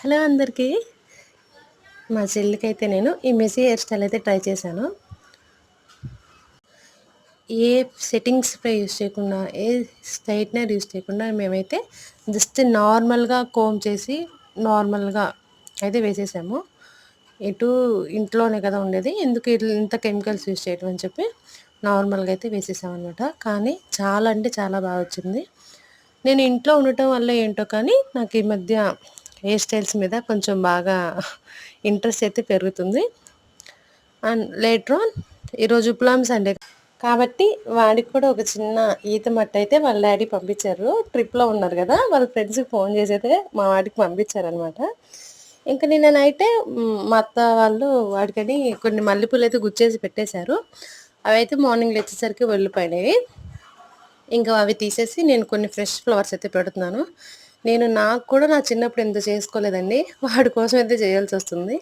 Hello అందరికీ. మా చెల్లికైతే నేను ఈ మెస్సీ హెయిర్ స్టైల్ అయితే ట్రై చేశాను. ఏ సెట్టింగ్ స్ప్రే యూజ్ చేయకుండా, ఏ స్ట్రైట్నర్ యూజ్ చేయకుండా మేమైతే జస్ట్ నార్మల్‌గా కోంబ్ చేసి, నార్మల్‌గా అయితే వేసేసాము. ఎటు ఇంట్లోనే కదా ఉండేది. ఎందుకు ఇంత కెమికల్స్ యూజ్ చేయడం అని చెప్పి నార్మల్‌గా అయితే వేసేసామనమాట. కానీ చాలా అంటే చాలా బాగా వచ్చింది. నేను ఇంట్లో ఉండటం వల్ల ఏంటో కానీ నాకు ఈ మధ్య హెయిర్ స్టైల్స్ మీద కొంచెం బాగా ఇంట్రెస్ట్ అయితే పెరుగుతుంది. అండ్ లేటర్ ఆన్ ఈరోజు పులాం సండే కాబట్టి వాడికి కూడా ఒక చిన్న ఈత మట్టు అయితే వాళ్ళ డాడీ పంపించారు. ట్రిప్‌లో ఉన్నారు గదా! వాళ్ళ ఫ్రెండ్స్‌కి ఫోన్ చేసి అయితే మా వాడికి పంపించారనమాట. ఇంక నిన్న నైటే మా అత్త వాళ్ళు వాడికని కొన్ని మల్లెపూలయితే గుచ్చేసి పెట్టేశారు. అవైతే మార్నింగ్ లేచేసరికి వెళ్ళిపోయినాయి. ఇంకా అవి తీసేసి నేను కొన్ని ఫ్రెష్ ఫ్లవర్స్ అయితే పెడుతున్నాను. నాకు కూడా నా చిన్నప్పుడు ఇంత చేసుకోలేదండి. వాడి కోసం అయితే చేయాల్సొస్తుంది.